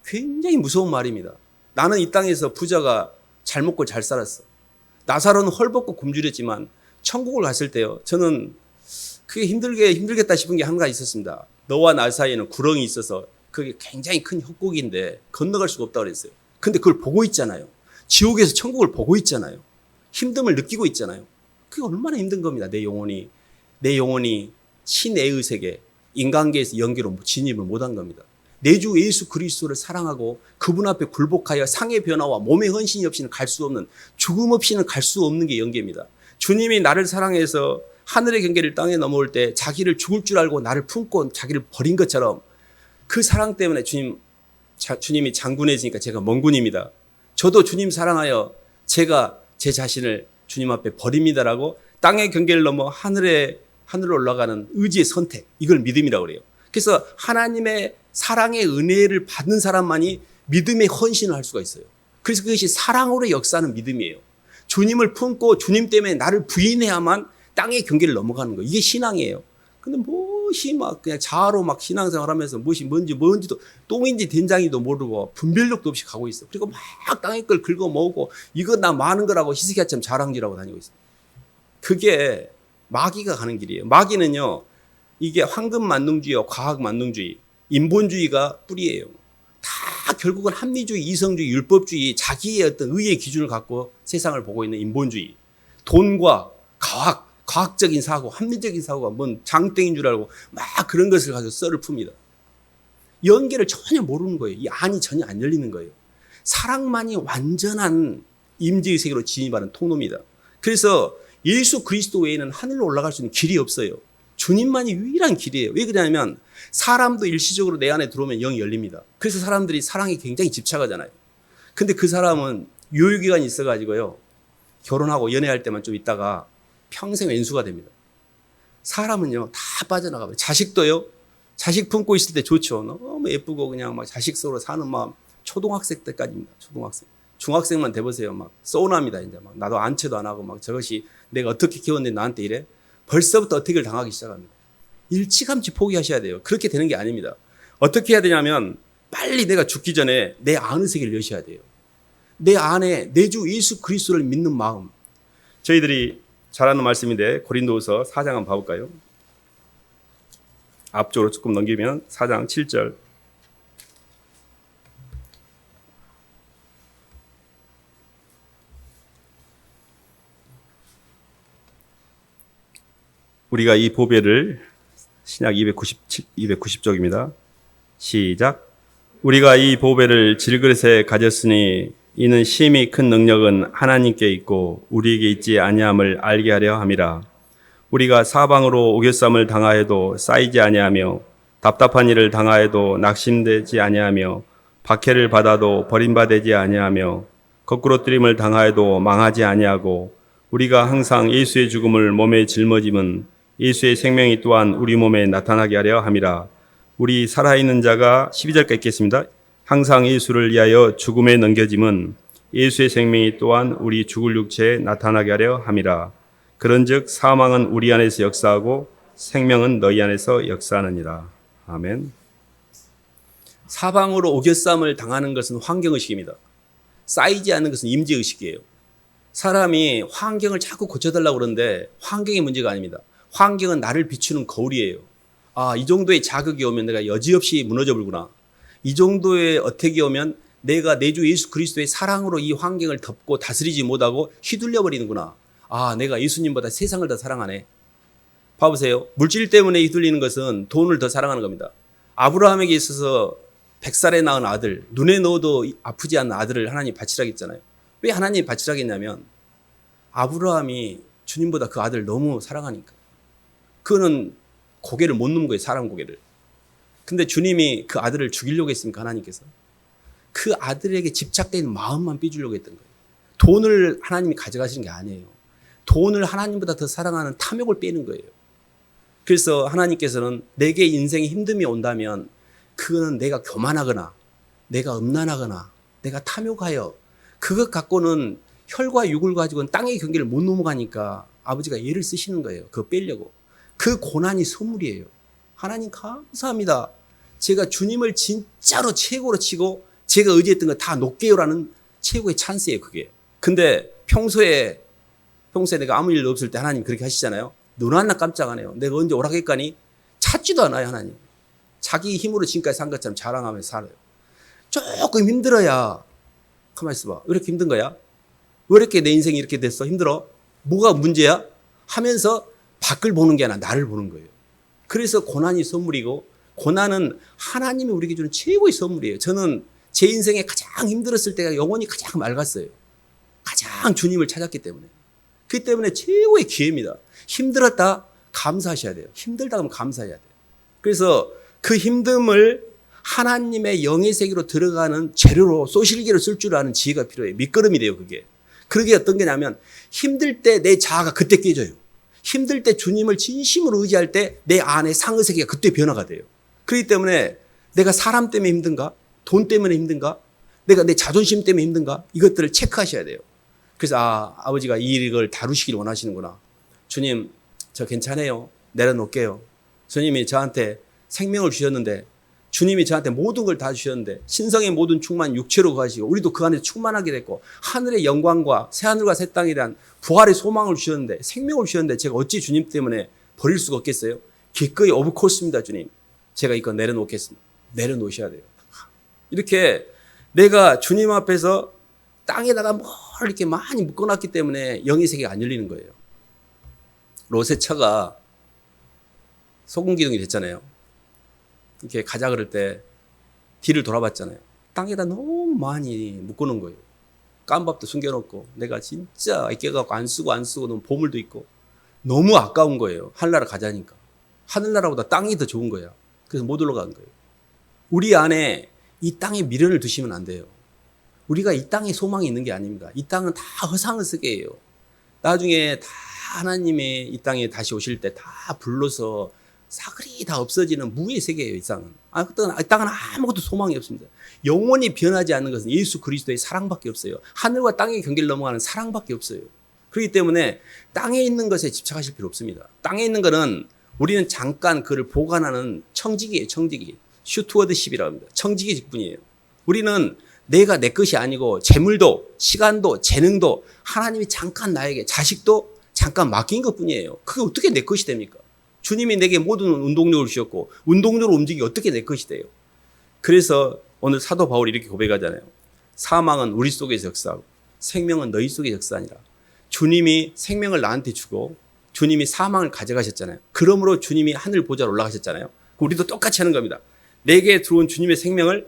굉장히 무서운 말입니다. 나는 이 땅에서 부자가 잘 먹고 잘 살았어. 나사로는 헐벗고 굶주렸지만 천국을 갔을 때요. 저는 그게 힘들겠다 싶은 게 한 가지 있었습니다. 너와 나 사이에는 구렁이 있어서 그게 굉장히 큰 협곡인데 건너갈 수가 없다고 그랬어요. 근데 그걸 보고 있잖아요. 지옥에서 천국을 보고 있잖아요. 힘듦을 느끼고 있잖아요. 그게 얼마나 힘든 겁니다. 내 영혼이 신애의 세계, 인간계에서 영계로 진입을 못한 겁니다. 내 주 예수 그리스도를 사랑하고 그분 앞에 굴복하여 상의 변화와 몸의 헌신이 없이는 갈 수 없는 죽음 없이는 갈 수 없는 게 영계입니다. 주님이 나를 사랑해서 하늘의 경계를 땅에 넘어올 때 자기를 죽을 줄 알고 나를 품고 자기를 버린 것처럼 그 사랑 때문에 주님이 장군이시니까 제가 멍군입니다. 저도 주님 사랑하여 제가 제 자신을 주님 앞에 버립니다라고 땅의 경계를 넘어 하늘로 올라가는 의지의 선택. 이걸 믿음이라고 그래요. 그래서 하나님의 사랑의 은혜를 받는 사람만이 믿음의 헌신을 할 수가 있어요. 그래서 그것이 사랑으로 역사하는 믿음이에요. 주님을 품고 주님 때문에 나를 부인해야만 땅의 경계를 넘어가는 거예요. 이게 신앙이에요. 근데 무엇이 막 그냥 자아로 막 신앙생활 하면서 무엇이 뭔지도 똥인지 된장인지도 모르고 분별력도 없이 가고 있어. 그리고 막 땅의 걸 긁어 모으고 이거 나 많은 거라고 히스기야처럼 자랑질하고 다니고 있어. 그게 마귀가 가는 길이에요. 마귀는요, 이게 황금 만능주의와 과학 만능주의, 인본주의가 뿌리예요. 다 결국은 합리주의, 이성주의, 율법주의, 자기의 어떤 의의 기준을 갖고 세상을 보고 있는 인본주의. 돈과 과학적인 사고, 합리적인 사고가 뭔 장땡인 줄 알고 막 그런 것을 가지고 썰을 풉니다. 연계를 전혀 모르는 거예요. 이 안이 전혀 안 열리는 거예요. 사랑만이 완전한 임재의 세계로 진입하는 통로입니다. 그래서 예수 그리스도 외에는 하늘로 올라갈 수 있는 길이 없어요. 주님만이 유일한 길이에요. 왜 그러냐면 사람도 일시적으로 내 안에 들어오면 영이 열립니다. 그래서 사람들이 사랑에 굉장히 집착하잖아요. 근데 그 사람은 유효기간이 있어가지고요, 결혼하고 연애할 때만 좀 있다가 평생 왼수가 됩니다. 사람은요 다 빠져나가요. 자식도요, 자식 품고 있을 때 좋죠. 너무 예쁘고 그냥 막 자식으로 사는 마음, 초등학생 때까지입니다. 초등학생. 중학생만 돼보세요. 막 서운합니다. 이제 막 나도 안채도 안 하고 막 저것이 내가 어떻게 키웠는데 나한테 이래? 벌써부터 어떻게를 당하기 시작합니다. 일찌감치 포기하셔야 돼요. 그렇게 되는 게 아닙니다. 어떻게 해야 되냐면 빨리 내가 죽기 전에 내 안의 세계를 여셔야 돼요. 내 안에 내 주 예수 그리스도를 믿는 마음. 저희들이 잘 아는 말씀인데 고린도후서 4장 한번 봐볼까요? 앞쪽으로 조금 넘기면 4장 7절. 우리가 이 보배를, 신약 290쪽입니다. 시작. 우리가 이 보배를 질그릇에 가졌으니 이는 심히 큰 능력은 하나님께 있고 우리에게 있지 아니함을 알게 하려 함이라. 우리가 사방으로 오겨쌈을 당하여도 쌓이지 아니하며 답답한 일을 당하여도 낙심되지 아니하며 박해를 받아도 버림받지 아니하며 거꾸로 뜨림을 당하여도 망하지 아니하고 우리가 항상 예수의 죽음을 몸에 짊어짐은 예수의 생명이 또한 우리 몸에 나타나게 하려 함이라. 우리 살아있는 자가 12절까지 읽겠습니다. 항상 예수를 위하여 죽음에 넘겨짐은 예수의 생명이 또한 우리 죽을 육체에 나타나게 하려 함이라. 그런즉 사망은 우리 안에서 역사하고 생명은 너희 안에서 역사하느니라. 아멘. 사방으로 오겨쌈을 당하는 것은 환경의식입니다. 쌓이지 않는 것은 임재의식이에요. 사람이 환경을 자꾸 고쳐달라고 그러는데 환경이 문제가 아닙니다. 환경은 나를 비추는 거울이에요. 아, 이 정도의 자극이 오면 내가 여지없이 무너져 버리구나. 이 정도의 어택이 오면 내가 내 주 예수 그리스도의 사랑으로 이 환경을 덮고 다스리지 못하고 휘둘려 버리는구나. 아, 내가 예수님보다 세상을 더 사랑하네. 봐보세요. 물질 때문에 휘둘리는 것은 돈을 더 사랑하는 겁니다. 아브라함에게 있어서 100살에 낳은 아들, 눈에 넣어도 아프지 않는 아들을 하나님이 바치라고 했잖아요. 왜 하나님이 바치라고 했냐면 아브라함이 주님보다 그 아들을 너무 사랑하니까. 그거는 고개를 못 넘은 거예요. 사람 고개를. 근데 주님이 그 아들을 죽이려고 했으니까 하나님께서 그 아들에게 집착된 마음만 삐주려고 했던 거예요. 돈을 하나님이 가져가시는 게 아니에요. 돈을 하나님보다 더 사랑하는 탐욕을 빼는 거예요. 그래서 하나님께서는 내게 인생에 힘듦이 온다면 그거는 내가 교만하거나 내가 음란하거나 내가 탐욕하여 그것 갖고는 혈과 육을 가지고는 땅의 경계를 못 넘어가니까 아버지가 예를 쓰시는 거예요. 그거 빼려고. 그 고난이 선물이에요. 하나님 감사합니다. 제가 주님을 진짜로 최고로 치고 제가 의지했던 거 다 놓게요라는 최고의 찬스예요. 그게. 근데 평소에 내가 아무 일도 없을 때 하나님 그렇게 하시잖아요. 눈 하나 깜짝 안 해요. 내가 언제 오락했가니 찾지도 않아요. 하나님. 자기 힘으로 지금까지 산 것처럼 자랑하면서 살아요. 조금 힘들어야 가만히 있어봐. 왜 이렇게 힘든 거야? 왜 이렇게 내 인생이 이렇게 됐어? 힘들어? 뭐가 문제야? 하면서 밖을 보는 게 아니라 나를 보는 거예요. 그래서 고난이 선물이고 고난은 하나님이 우리에게 주는 최고의 선물이에요. 저는 제 인생에 가장 힘들었을 때가 영혼이 가장 맑았어요. 가장 주님을 찾았기 때문에. 그렇기 때문에 최고의 기회입니다. 힘들었다 감사하셔야 돼요. 힘들다 하면 감사해야 돼요. 그래서 그 힘듦을 하나님의 영의 세계로 들어가는 재료로 소실기로 쓸 줄 아는 지혜가 필요해요. 밑거름이 돼요. 그게 어떤 게냐면 힘들 때 내 자아가 그때 깨져요. 힘들 때 주님을 진심으로 의지할 때 내 안에 상의 세계가 그때 변화가 돼요. 그렇기 때문에 내가 사람 때문에 힘든가? 돈 때문에 힘든가? 내가 내 자존심 때문에 힘든가? 이것들을 체크하셔야 돼요. 그래서 아버지가 이 일을 다루시길 원하시는구나. 주님, 저 괜찮아요. 내려놓을게요. 주님이 저한테 생명을 주셨는데, 주님이 저한테 모든 걸 다 주셨는데, 신성의 모든 충만 육체로 가시고 우리도 그 안에 충만하게 됐고 하늘의 영광과 새하늘과 새 땅에 대한 부활의 소망을 주셨는데, 생명을 주셨는데 제가 어찌 주님 때문에 버릴 수가 없겠어요? 기꺼이 오브코스입니다. 주님, 제가 이거 내려놓겠습니다. 내려놓으셔야 돼요. 이렇게 내가 주님 앞에서 땅에다가 뭘 이렇게 많이 묶어놨기 때문에 영의 세계가 안 열리는 거예요. 롯의 차가 소금 기둥이 됐잖아요. 이렇게 가자 그럴 때 뒤를 돌아봤잖아요. 땅에다 너무 많이 묶어놓은 거예요. 깜밥도 숨겨놓고 내가 진짜 아껴갖고 안 쓰고 너무 보물도 있고 너무 아까운 거예요. 하늘나라 가자니까. 하늘나라보다 땅이 더 좋은 거야. 그래서 못 올라간 거예요. 우리 안에 이 땅에 미련을 두시면 안 돼요. 우리가 이 땅에 소망이 있는 게 아닙니다. 이 땅은 다 허상의 세계예요. 나중에 다 하나님의 이 땅에 다시 오실 때 다 불러서 사글이 다 없어지는 무의 세계예요. 이 땅은. 이 땅은 아무것도 소망이 없습니다. 영원히 변하지 않는 것은 예수 그리스도의 사랑밖에 없어요. 하늘과 땅의 경계를 넘어가는 사랑밖에 없어요. 그렇기 때문에 땅에 있는 것에 집착하실 필요 없습니다. 땅에 있는 것은 우리는 잠깐 그를 보관하는 청지기예요. 청지기. 슈트워드십이라고 합니다. 청지기 직분이에요. 우리는 내가 내 것이 아니고 재물도 시간도 재능도 하나님이 잠깐 나에게 자식도 잠깐 맡긴 것뿐이에요. 그게 어떻게 내 것이 됩니까? 주님이 내게 모든 운동력을 주셨고 운동력으로 움직이기 어떻게 내 것이 돼요? 그래서 오늘 사도 바울이 이렇게 고백하잖아요. 사망은 우리 속에서 역사하고 생명은 너희 속에 역사하니라. 주님이 생명을 나한테 주고 주님이 사망을 가져가셨잖아요. 그러므로 주님이 하늘 보좌로 올라가셨잖아요. 우리도 똑같이 하는 겁니다. 내게 들어온 주님의 생명을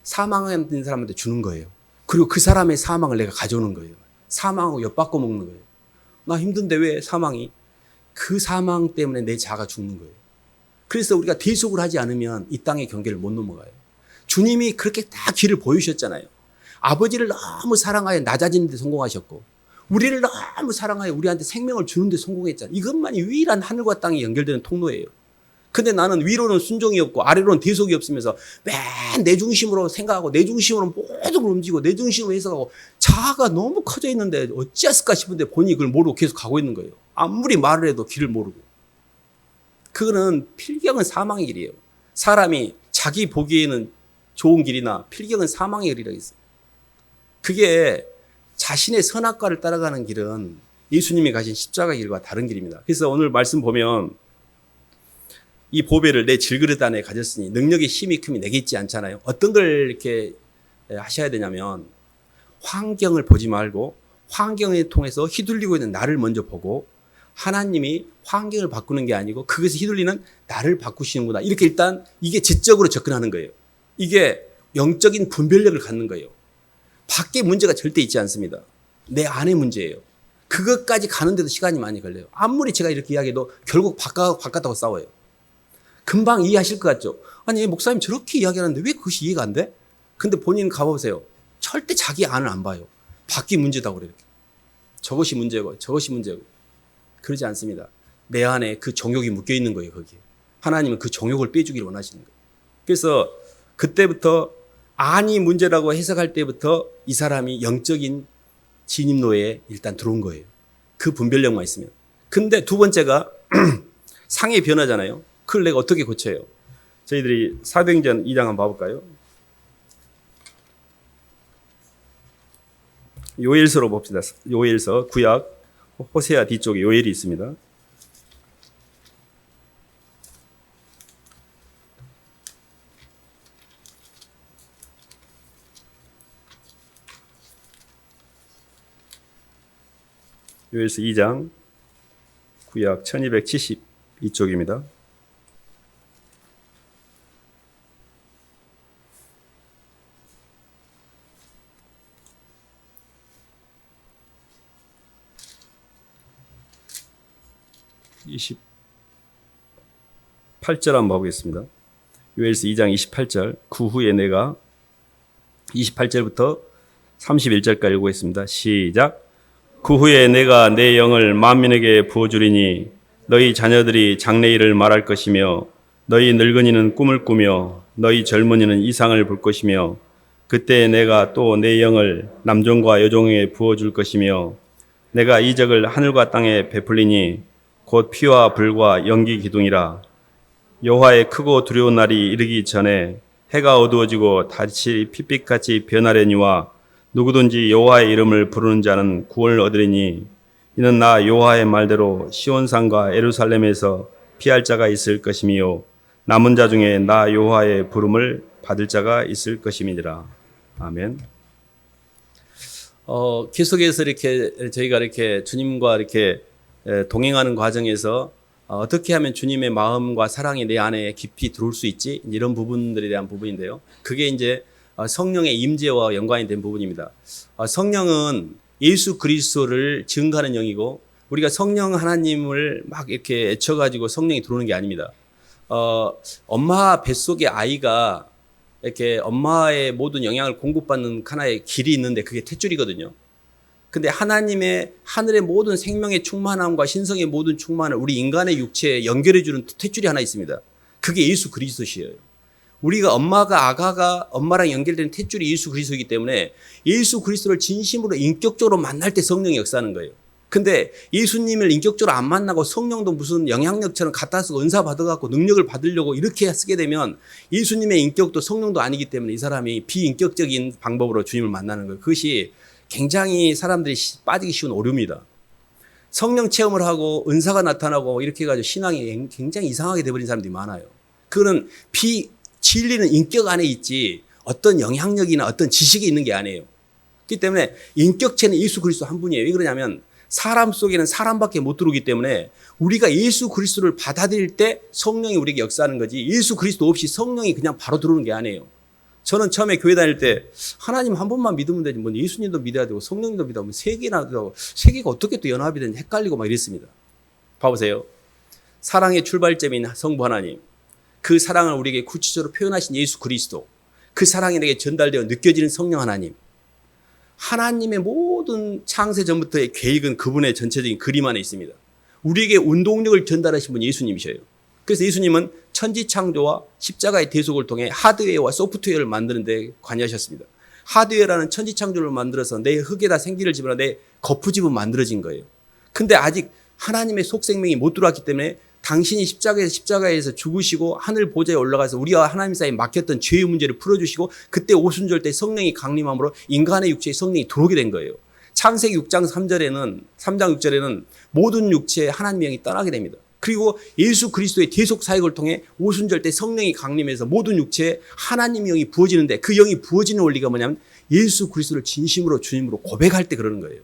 사망한 사람한테 주는 거예요. 그리고 그 사람의 사망을 내가 가져오는 거예요. 사망하고 엿바꿔 먹는 거예요. 나 힘든데 왜 사망이? 그 사망 때문에 내 자아가 죽는 거예요. 그래서 우리가 대속을 하지 않으면 이 땅의 경계를 못 넘어가요. 주님이 그렇게 딱 길을 보여주셨잖아요. 아버지를 너무 사랑하여 낮아지는 데 성공하셨고 우리를 너무 사랑하여 우리한테 생명을 주는 데 성공했잖아요. 이것만이 유일한 하늘과 땅이 연결되는 통로예요. 근데 나는 위로는 순종이 없고 아래로는 대속이 없으면서 맨 내 중심으로 생각하고 내 중심으로 모든 걸 움직이고 내 중심으로 해석하고 자아가 너무 커져 있는데 어찌했을까 싶은데 본인이 그걸 모르고 계속 가고 있는 거예요. 아무리 말을 해도 길을 모르고. 그거는 필경은 사망의 길이에요. 사람이 자기 보기에는 좋은 길이나 필경은 사망의 길이라고 했어요. 그게 자신의 선악과를 따라가는 길은 예수님이 가신 십자가 길과 다른 길입니다. 그래서 오늘 말씀 보면 이 보배를 내 질그릇 안에 가졌으니 능력의 힘이 큼이 내게 있지 않잖아요. 어떤 걸 이렇게 하셔야 되냐면 환경을 보지 말고 환경을 통해서 휘둘리고 있는 나를 먼저 보고 하나님이 환경을 바꾸는 게 아니고 그것에 휘둘리는 나를 바꾸시는구나. 이렇게 일단 이게 지적으로 접근하는 거예요. 이게 영적인 분별력을 갖는 거예요. 밖에 문제가 절대 있지 않습니다. 내 안의 문제예요. 그것까지 가는데도 시간이 많이 걸려요. 아무리 제가 이렇게 이야기해도 결국 바깥하고 싸워요. 금방 이해하실 것 같죠? 아니 목사님 저렇게 이야기하는데 왜 그것이 이해가 안 돼? 근데 본인 가보세요. 절대 자기 안을 안 봐요. 밖이 문제다고 그래요. 저것이 문제고 저것이 문제고. 그러지 않습니다. 내 안에 그 정욕이 묶여 있는 거예요. 거기에. 하나님은 그 정욕을 빼주기를 원하시는 거예요. 그래서 그때부터 안이 문제라고 해석할 때부터 이 사람이 영적인 진입로에 일단 들어온 거예요. 그 분별력만 있으면. 근데 두 번째가 상의 변화잖아요. 그걸 내가 어떻게 고쳐요? 저희들이 사도행전 2장 한번 봐볼까요? 요엘서로 봅시다. 요엘서 구약 호세아 뒤쪽에 요엘이 있습니다. 요엘서 2장 구약 1272쪽입니다. (28절) 한번 보겠습니다. 요엘서 2장 28절. 그 후에 내가 28절부터 31절까지 읽겠습니다. 시작. 그 후에 내가 내 영을 만민에게 부어주리니 너희 자녀들이 장래일을 말할 것이며 너희 늙은이는 꿈을 꾸며 너희 젊은이는 이상을 볼 것이며 그때 내가 또 내 영을 남종과 여종에게 부어줄 것이며 내가 이적을 하늘과 땅에 베풀리니 곧 피와 불과 연기 기둥이라. 여호와의 크고 두려운 날이 이르기 전에 해가 어두워지고 달이 핏빛같이 변하려니와 누구든지 여호와의 이름을 부르는 자는 구원을 얻으리니 이는 나 여호와의 말대로 시온산과 예루살렘에서 피할 자가 있을 것이며 남은 자 중에 나 여호와의 부름을 받을 자가 있을 것임이니라. 아멘. 계속해서 이렇게 저희가 이렇게 주님과 이렇게 동행하는 과정에서 어떻게 하면 주님의 마음과 사랑이 내 안에 깊이 들어올 수 있지? 이런 부분들에 대한 부분인데요. 그게 이제 성령의 임재와 연관이 된 부분입니다. 성령은 예수 그리스도를 증거하는 영이고 우리가 성령 하나님을 막 이렇게 애쳐가지고 성령이 들어오는 게 아닙니다. 엄마 뱃속의 아이가 이렇게 엄마의 모든 영향을 공급받는 하나의 길이 있는데 그게 탯줄이거든요. 근데 하나님의 하늘의 모든 생명의 충만함과 신성의 모든 충만을 우리 인간의 육체에 연결해주는 탯줄이 하나 있습니다. 그게 예수 그리스도시에요. 우리가 아가가 엄마랑 연결되는 탯줄이 예수 그리스도이기 때문에 예수 그리스도를 진심으로 인격적으로 만날 때 성령이 역사하는 거예요. 근데 예수님을 인격적으로 안 만나고 성령도 무슨 영향력처럼 갖다 쓰고 은사 받아갖고 능력을 받으려고 이렇게 쓰게 되면 예수님의 인격도 성령도 아니기 때문에 이 사람이 비인격적인 방법으로 주님을 만나는 거예요. 그것이 굉장히 사람들이 빠지기 쉬운 오류입니다. 성령 체험을 하고 은사가 나타나고 이렇게 해가지고 신앙이 굉장히 이상하게 돼버린 사람들이 많아요. 그거는 진리는 인격 안에 있지 어떤 영향력이나 어떤 지식이 있는 게 아니에요. 그렇기 때문에 인격체는 예수 그리스도 한 분이에요. 왜 그러냐면 사람 속에는 사람밖에 못 들어오기 때문에 우리가 예수 그리스도를 받아들일 때 성령이 우리에게 역사하는 거지 예수 그리스도 없이 성령이 그냥 바로 들어오는 게 아니에요. 저는 처음에 교회 다닐 때 하나님 한 번만 믿으면 되지 뭐 예수님도 믿어야 되고 성령님도 믿어야 되고 세 개나 되고 세 개가 어떻게 또 연합이 되는지 헷갈리고 막 이랬습니다. 봐보세요. 사랑의 출발점인 성부 하나님, 그 사랑을 우리에게 구체적으로 표현하신 예수 그리스도, 그 사랑이 내게 전달되어 느껴지는 성령 하나님, 하나님의 모든 창세 전부터의 계획은 그분의 전체적인 그림 안에 있습니다. 우리에게 운동력을 전달하신 분 예수님이셔요. 그래서 예수님은 천지창조와 십자가의 대속을 통해 하드웨어와 소프트웨어를 만드는 데 관여하셨습니다. 하드웨어라는 천지창조를 만들어서 내 흙에다 생기를 집어넣어 내 거푸집은 만들어진 거예요. 근데 아직 하나님의 속생명이 못 들어왔기 때문에 당신이 십자가에서 죽으시고 하늘 보좌에 올라가서 우리와 하나님 사이에 막혔던 죄의 문제를 풀어주시고 그때 오순절 때 성령이 강림함으로 인간의 육체에 성령이 들어오게 된 거예요. 창세기 6장 3장 6절에는 모든 육체에 하나님의 영이 떠나게 됩니다. 그리고 예수 그리스도의 대속 사역을 통해 오순절 때 성령이 강림해서 모든 육체에 하나님의 영이 부어지는데 그 영이 부어지는 원리가 뭐냐면 예수 그리스도를 진심으로 주님으로 고백할 때 그러는 거예요.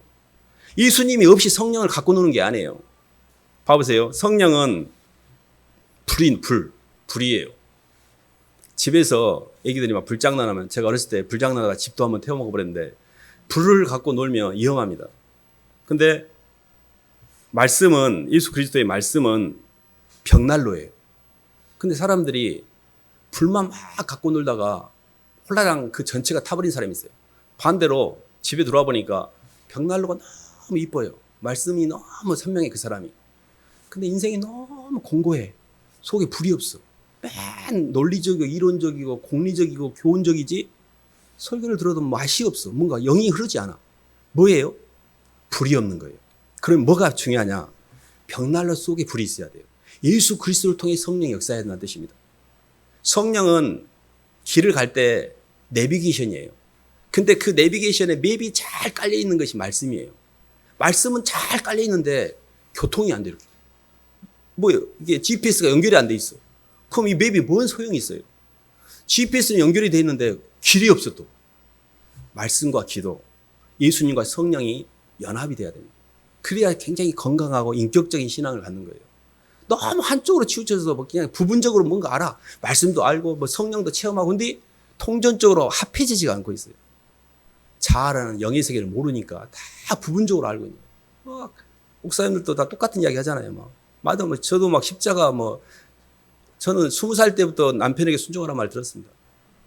예수님이 없이 성령을 갖고 노는 게 아니에요. 봐보세요. 성령은 불이에요. 집에서 애기들이 막 불장난하면 제가 어렸을 때 불장난하다가 집도 한번 태워 먹어버렸는데 불을 갖고 놀면 위험합니다. 근데 말씀은 예수 그리스도의 말씀은 벽난로예요. 근데 사람들이 불만 막 갖고 놀다가 홀라당 그 전체가 타버린 사람이 있어요. 반대로 집에 들어와 보니까 벽난로가 너무 이뻐요. 말씀이 너무 선명해 그 사람이. 근데 인생이 너무 공고해. 속에 불이 없어. 맨 논리적이고 이론적이고 공리적이고 교훈적이지 설교를 들어도 맛이 없어. 뭔가 영이 흐르지 않아. 뭐예요? 불이 없는 거예요. 그럼 뭐가 중요하냐? 벽난로 속에 불이 있어야 돼요. 예수 그리스도를 통해 성령이 역사해야 된다는 뜻입니다. 성령은 길을 갈 때 내비게이션이에요. 근데 그 내비게이션에 맵이 잘 깔려 있는 것이 말씀이에요. 말씀은 잘 깔려 있는데 교통이 안 돼. 이렇게. 뭐예요? 이게 GPS가 연결이 안 돼 있어. 그럼 이 맵이 뭔 소용이 있어요? GPS는 연결이 돼 있는데 길이 없어 또. 말씀과 기도, 예수님과 성령이 연합이 돼야 됩니다. 그래야 굉장히 건강하고 인격적인 신앙을 갖는 거예요. 너무 한쪽으로 치우쳐서 그냥 부분적으로 뭔가 알아. 말씀도 알고 뭐 성령도 체험하고 근데 통전적으로 합해지지가 않고 있어요. 자아라는 영의 세계를 모르니까 다 부분적으로 알고 있는 거예요. 목사님들도 다 똑같은 이야기 하잖아요. 맞아, 저도 막 십자가 저는 20살 때부터 남편에게 순종하라는 말 들었습니다.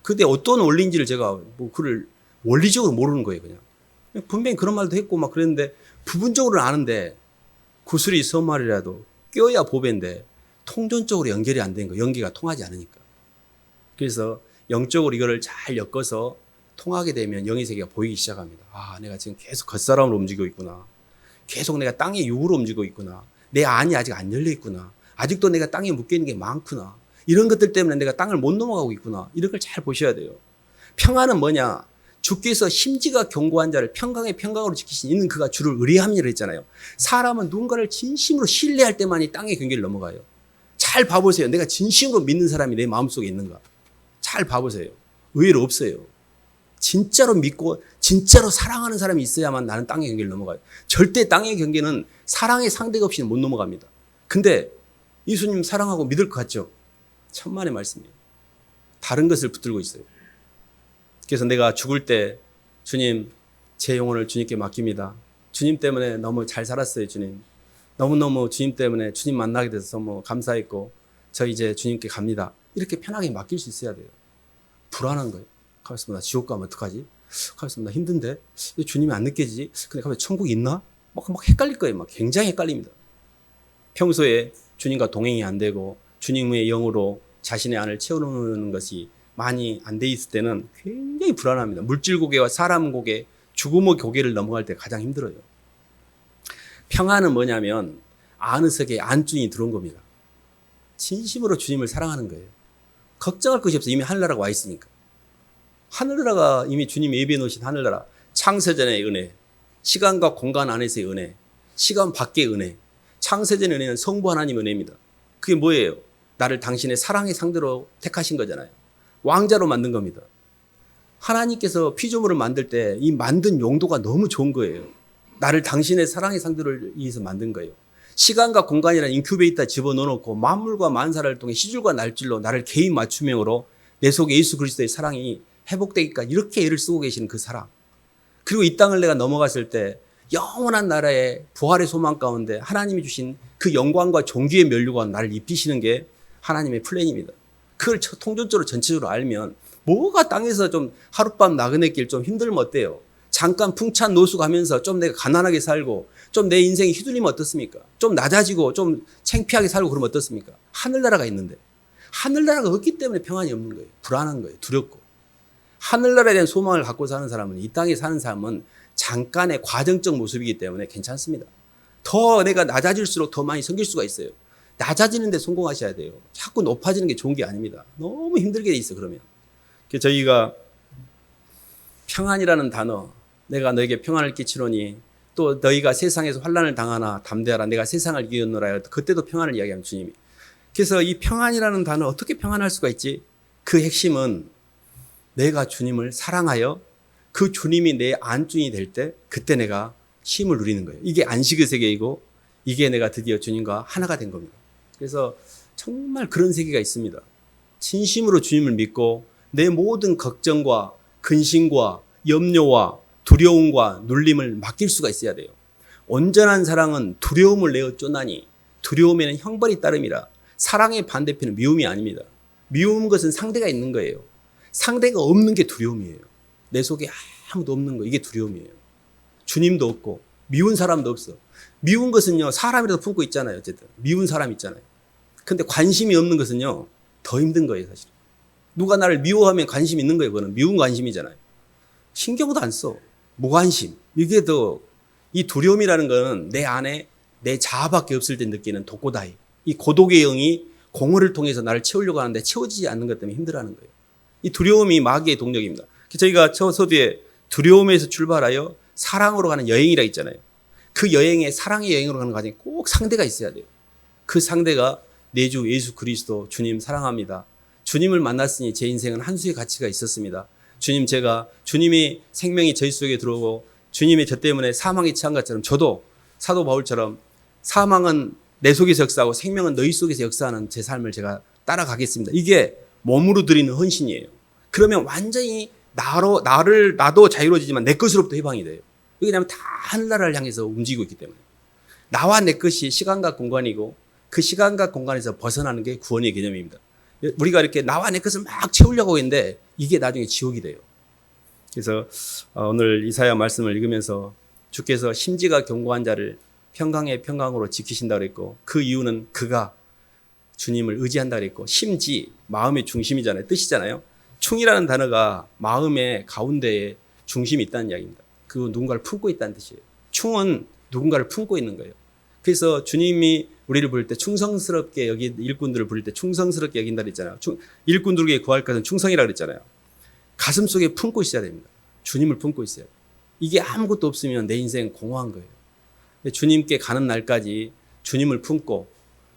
그때 어떤 원리인지를 제가 그를 원리적으로 모르는 거예요, 그냥. 분명히 그런 말도 했고 막 그랬는데 부분적으로는 아는데 구슬이 서말이라도 껴야 보배인데 통전적으로 연결이 안 된 거, 연기가 통하지 않으니까. 그래서 영적으로 이거를 잘 엮어서 통하게 되면 영의 세계가 보이기 시작합니다. 아, 내가 지금 계속 겉사람으로 움직이고 있구나. 계속 내가 땅의 육으로 움직이고 있구나. 내 안이 아직 안 열려 있구나. 아직도 내가 땅에 묶여 있는 게 많구나. 이런 것들 때문에 내가 땅을 못 넘어가고 있구나. 이런 걸 잘 보셔야 돼요. 평안은 뭐냐? 주께서 심지가 견고한 자를 평강의 평강으로 지키신 이는 그가 주를 의뢰함이라 했잖아요. 사람은 누군가를 진심으로 신뢰할 때만이 땅의 경계를 넘어가요. 잘 봐보세요. 내가 진심으로 믿는 사람이 내 마음속에 있는가? 잘 봐보세요. 의외로 없어요. 진짜로 믿고 진짜로 사랑하는 사람이 있어야만 나는 땅의 경계를 넘어가요. 절대 땅의 경계는 사랑의 상대가 없이는 못 넘어갑니다. 근데 예수님 사랑하고 믿을 것 같죠? 천만의 말씀이에요. 다른 것을 붙들고 있어요. 그래서 내가 죽을 때 주님, 제 영혼을 주님께 맡깁니다. 주님 때문에 너무 잘 살았어요, 주님. 너무너무 주님 때문에 주님 만나게 돼서 너무 감사했고 저 이제 주님께 갑니다. 이렇게 편하게 맡길 수 있어야 돼요. 불안한 거예요. 가만있으면 나 지옥 가면 어떡하지? 가만있으면 나 힘든데? 왜 주님이 안 느껴지지? 근데 가만히 천국 있나? 막 헷갈릴 거예요. 막 굉장히 헷갈립니다. 평소에 주님과 동행이 안 되고 주님의 영으로 자신의 안을 채워놓는 것이 많이 안 돼 있을 때는 굉장히 불안합니다. 물질 고개와 사람 고개, 죽음의 고개를 넘어갈 때 가장 힘들어요. 평안은 뭐냐면 아는 속에 안주인이 들어온 겁니다. 진심으로 주님을 사랑하는 거예요. 걱정할 것이 없어요. 이미 하늘나라가 와 있으니까. 하늘나라가 이미 주님이 예비해 놓으신 하늘나라. 창세전의 은혜, 시간과 공간 안에서의 은혜, 시간 밖의 은혜. 창세전의 은혜는 성부 하나님의 은혜입니다. 그게 뭐예요? 나를 당신의 사랑의 상대로 택하신 거잖아요. 왕자로 만든 겁니다. 하나님께서 피조물을 만들 때 이 만든 용도가 너무 좋은 거예요. 나를 당신의 사랑의 상대로 위해서 만든 거예요. 시간과 공간이라는 인큐베이터 집어넣어놓고 만물과 만사를 통해 시줄과 날줄로 나를 개인 맞춤형으로 내 속에 예수 그리스도의 사랑이 회복되기까지 이렇게 애를 쓰고 계시는 그 사랑. 그리고 이 땅을 내가 넘어갔을 때 영원한 나라의 부활의 소망 가운데 하나님이 주신 그 영광과 존귀의 면류관 나를 입히시는 게 하나님의 플랜입니다. 그걸 통전적으로 전체적으로 알면 뭐가 땅에서 좀 하룻밤 나그네길 좀 힘들면 어때요? 잠깐 풍찬 노수 가면서 좀 내가 가난하게 살고 좀 내 인생이 휘둘리면 어떻습니까? 좀 낮아지고 좀 창피하게 살고 그러면 어떻습니까? 하늘나라가 있는데 하늘나라가 없기 때문에 평안이 없는 거예요. 불안한 거예요. 두렵고. 하늘나라에 대한 소망을 갖고 사는 사람은 이 땅에 사는 사람은 잠깐의 과정적 모습이기 때문에 괜찮습니다. 더 내가 낮아질수록 더 많이 섬길 수가 있어요. 낮아지는데 성공하셔야 돼요. 자꾸 높아지는 게 좋은 게 아닙니다. 너무 힘들게 돼 있어 그러면. 그래서 저희가 평안이라는 단어, 내가 너에게 평안을 끼치노니 또 너희가 세상에서 환난을 당하나 담대하라. 내가 세상을 이겼노라. 그때도 평안을 이야기하면 주님이. 그래서 이 평안이라는 단어 어떻게 평안할 수가 있지? 그 핵심은 내가 주님을 사랑하여 그 주님이 내 안주인이 될 때 그때 내가 쉼을 누리는 거예요. 이게 안식의 세계이고 이게 내가 드디어 주님과 하나가 된 겁니다. 그래서 정말 그런 세계가 있습니다. 진심으로 주님을 믿고 내 모든 걱정과 근심과 염려와 두려움과 눌림을 맡길 수가 있어야 돼요. 온전한 사랑은 두려움을 내어 쫓나니 두려움에는 형벌이 따름이라. 사랑의 반대편은 미움이 아닙니다. 미운 것은 상대가 있는 거예요. 상대가 없는 게 두려움이에요. 내 속에 아무도 없는 거, 이게 두려움이에요. 주님도 없고 미운 사람도 없어. 미운 것은요, 사람이라도 품고 있잖아요. 어쨌든 미운 사람 있잖아요. 근데 관심이 없는 것은요 더 힘든 거예요. 사실 누가 나를 미워하면 관심 있는 거예요. 그거는 미운 관심이잖아요. 신경도 안 써. 무관심. 이게 더, 이 두려움이라는 거는 내 안에 내 자아밖에 없을 때 느끼는 독고다이. 이 고독의 영이 공허를 통해서 나를 채우려고 하는데 채워지지 않는 것 때문에 힘들어하는 거예요. 이 두려움이 마귀의 동력입니다. 저희가 서두에 두려움에서 출발하여 사랑으로 가는 여행이라 있잖아요. 그 여행에 사랑의 여행으로 가는 과정에 꼭 상대가 있어야 돼요. 그 상대가 내 주 예수 그리스도 주님 사랑합니다. 주님을 만났으니 제 인생은 한 수의 가치가 있었습니다. 주님, 제가 주님의 생명이 저희 속에 들어오고 주님의 저 때문에 사망에 처한 것처럼 저도 사도 바울처럼 사망은 내 속에서 역사하고 생명은 너희 속에서 역사하는 제 삶을 제가 따라가겠습니다. 이게 몸으로 드리는 헌신이에요. 그러면 완전히 나도 자유로워지지만 내 것으로부터 해방이 돼요. 왜냐하면 다 하늘나라를 향해서 움직이고 있기 때문에. 나와 내 것이 시간과 공간이고 그 시간과 공간에서 벗어나는 게 구원의 개념입니다. 우리가 이렇게 나와 내 것을 막 채우려고 했는데 이게 나중에 지옥이 돼요. 그래서 오늘 이사야 말씀을 읽으면서 주께서 심지가 견고한 자를 평강의 평강으로 지키신다 그랬고 그 이유는 그가 주님을 의지한다 그랬고 심지 마음의 중심이잖아요. 뜻이잖아요. 충이라는 단어가 마음의 가운데에 중심이 있다는 이야기입니다. 그 누군가를 품고 있다는 뜻이에요. 충은 누군가를 품고 있는 거예요. 그래서 주님이 우리를 부를 때 충성스럽게 여기 일꾼들을 부를 때 충성스럽게 여긴다 그랬잖아요. 일꾼들에게 구할 것은 충성이라고 그랬잖아요. 가슴 속에 품고 있어야 됩니다. 주님을 품고 있어요. 이게 아무것도 없으면 내 인생 공허한 거예요. 주님께 가는 날까지 주님을 품고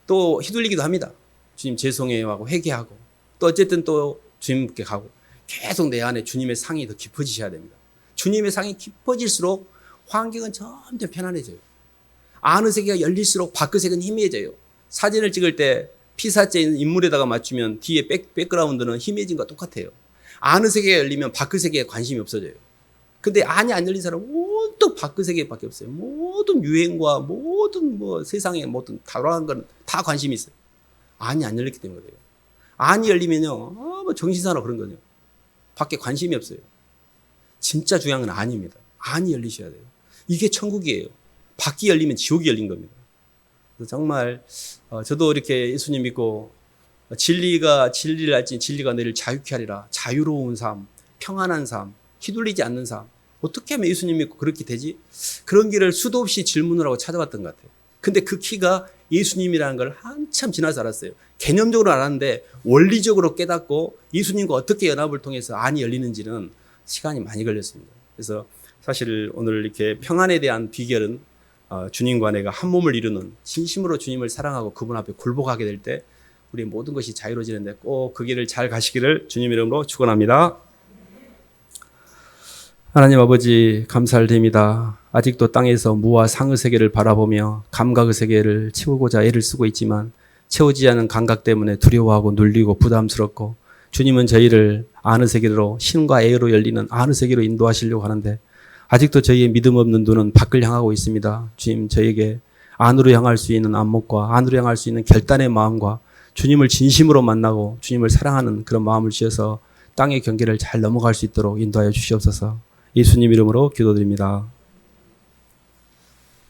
또 휘둘리기도 합니다. 주님 죄송해요 하고 회개하고 또 어쨌든 또 주님께 가고 계속 내 안에 주님의 상이 더 깊어지셔야 됩니다. 주님의 상이 깊어질수록 환경은 점점 편안해져요. 아는 세계가 열릴수록 밖의 세계는 희미해져요. 사진을 찍을 때 피사체 있는 인물에다가 맞추면 뒤에 백그라운드는 희미해진 것과 똑같아요. 아는 세계가 열리면 밖의 세계에 관심이 없어져요. 근데 안이 안 열린 사람은 모든 밖의 세계밖에 없어요. 모든 유행과 모든 세상에 모든 다양한 건 다 관심이 있어요. 안이 안 열렸기 때문에 그래요. 안이 열리면요, 정신사나 그런 거죠. 밖에 관심이 없어요. 진짜 중요한 건 안입니다. 안이 열리셔야 돼요. 이게 천국이에요. 밖이 열리면 지옥이 열린 겁니다. 그래서 정말 저도 이렇게 예수님 믿고 진리를 알지 진리가 너희를 자유케 하리라. 자유로운 삶, 평안한 삶, 휘둘리지 않는 삶. 어떻게 하면 예수님 믿고 그렇게 되지? 그런 길을 수도 없이 질문을 하고 찾아봤던 것 같아요. 근데 그 키가 예수님이라는 걸 한참 지나서 알았어요. 개념적으로 알았는데 원리적으로 깨닫고 예수님과 어떻게 연합을 통해서 안이 열리는지는 시간이 많이 걸렸습니다. 그래서 사실 오늘 이렇게 평안에 대한 비결은 주님과 내가 한 몸을 이루는 진심으로 주님을 사랑하고 그분 앞에 굴복하게 될 때 우리 모든 것이 자유로워지는데 꼭 그 길을 잘 가시기를 주님 이름으로 축원합니다. 하나님 아버지 감사드립니다. 아직도 땅에서 무와 상의 세계를 바라보며 감각의 세계를 채우고자 애를 쓰고 있지만 채워지지 않은 감각 때문에 두려워하고 눌리고 부담스럽고 주님은 저희를 아는 세계로 신과 애로 열리는 아는 세계로 인도하시려고 하는데 아직도 저희의 믿음 없는 눈은 밖을 향하고 있습니다. 주님 저에게 안으로 향할 수 있는 안목과 안으로 향할 수 있는 결단의 마음과 주님을 진심으로 만나고 주님을 사랑하는 그런 마음을 주셔서 땅의 경계를 잘 넘어갈 수 있도록 인도하여 주시옵소서. 예수님 이름으로 기도드립니다.